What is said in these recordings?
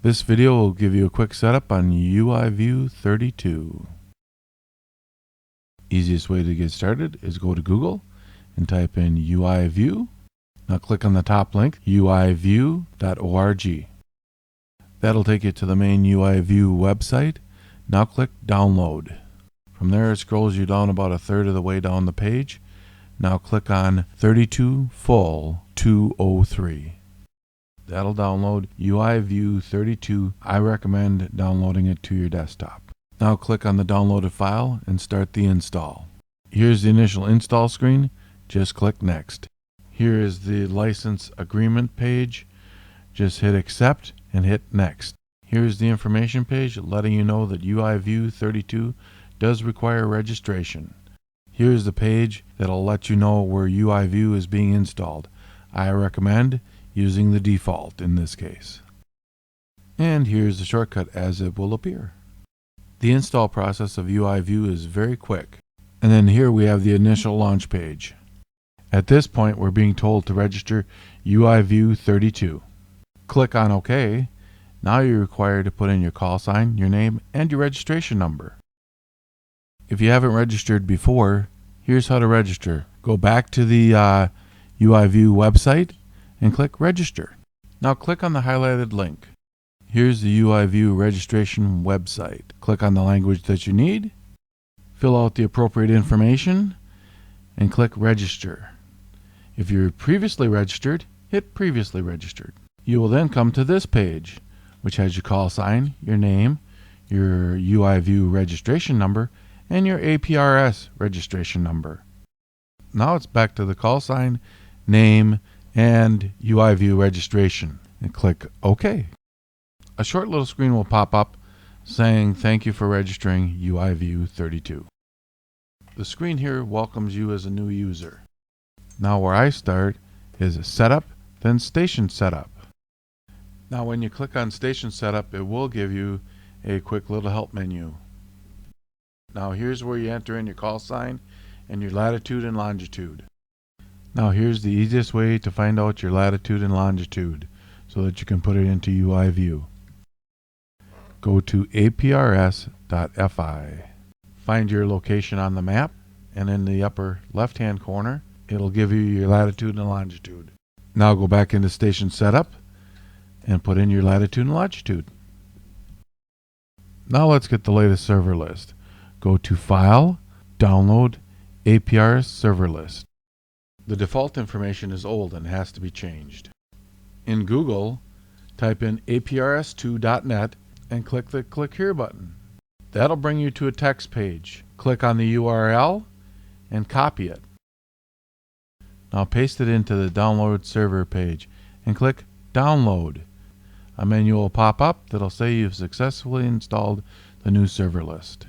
This video will give you a quick setup on UI View 32. Easiest way to get started is go to Google and type in UI View. Now click on the top link, uiview.org. That'll take you to the main UI View website. Now click Download. From there it scrolls you down about a third of the way down the page. Now click on 32 Full 203. That'll download UI View 32. I recommend downloading it to your desktop. Now click on the downloaded file and start the install. Here's the initial install screen. Just click Next. Here is the license agreement page. Just hit Accept and hit Next. Here's the information page letting you know that UI View 32 does require registration. Here's the page that'll let you know where UI View is being installed. I recommend using the default in this case. And here's the shortcut as it will appear. The install process of UI View is very quick. And then here we have the initial launch page. At this point we're being told to register UI View 32. Click on OK. Now you're required to put in your call sign, your name, and your registration number. If you haven't registered before, here's how to register. Go back to the UI View website and click Register. Now click on the highlighted link. Here's the UI View registration website. Click on the language that you need, fill out the appropriate information, and click Register. If you're previously registered, hit Previously Registered. You will then come to this page, which has your call sign, your name, your UI View registration number, and your APRS registration number. Now it's back to the call sign, name, and UI View registration, and click OK. A short little screen will pop up saying thank you for registering UI View 32. The screen here welcomes you as a new user. Now where I start is Setup, then Station Setup. Now when you click on Station Setup, it will give you a quick little help menu. Now here's where you enter in your call sign and your latitude and longitude. Now here's the easiest way to find out your latitude and longitude so that you can put it into UI View. Go to aprs.fi. Find your location on the map, and in the upper left hand corner it'll give you your latitude and longitude. Now go back into Station Setup and put in your latitude and longitude. Now let's get the latest server list. Go to File, Download, APRS Server List. The default information is old and has to be changed. In Google, type in aprs2.net and click the Click Here button. That'll bring you to a text page. Click on the URL and copy it. Now paste it into the Download Server page and click Download. A menu will pop up that'll say you've successfully installed the new server list.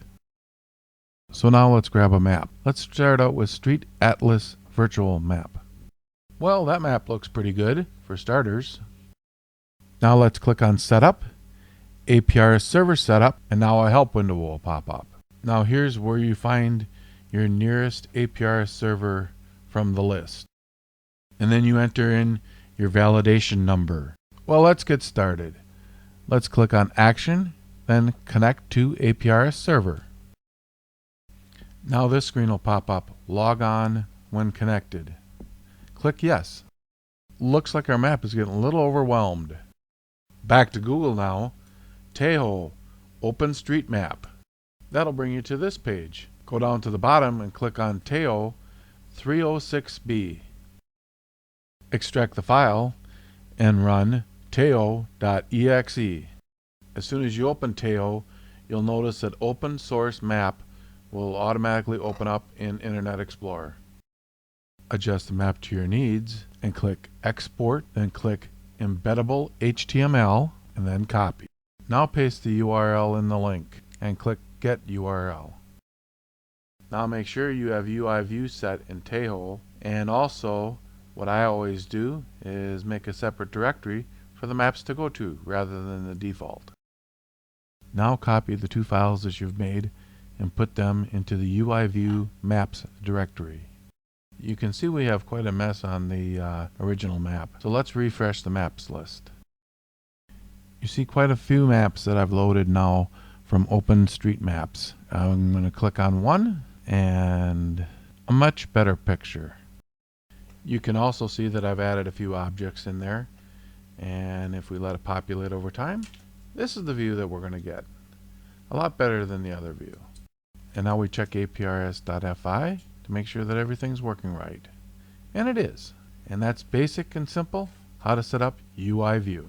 So now let's grab a map. Let's start out with Street Atlas Virtual Map. Well, that map looks pretty good for starters. Now let's click on Setup, APRS Server Setup, and now a help window will pop up. Now here's where you find your nearest APRS server from the list. And then you enter in your validation number. Well, let's get started. Let's click on Action, then Connect to APRS Server. Now this screen will pop up, Log on when connected. Click Yes. Looks like our map is getting a little overwhelmed. Back to Google now. Tahoe, OpenStreetMap. That'll bring you to this page. Go down to the bottom and click on Tahoe 306B. Extract the file and run tahoe.exe. As soon as you open Tahoe, you'll notice that Open Source Map will automatically open up in Internet Explorer. Adjust the map to your needs and click Export, then click Embeddable HTML and then Copy. Now paste the URL in the link and click Get URL. Now make sure you have UI View set in Tahoe, and also what I always do is make a separate directory for the maps to go to rather than the default. Now copy the two files that you've made and put them into the UI View Maps directory. You can see we have quite a mess on the original map, so let's refresh the maps list. You see quite a few maps that I've loaded now from OpenStreetMaps. I'm going to click on one and a much better picture. You can also see that I've added a few objects in there, and if we let it populate over time, this is the view that we're going to get. A lot better than the other view. And now we check aprs.fi to make sure that everything's working right. And it is. And that's basic and simple how to set up UI view.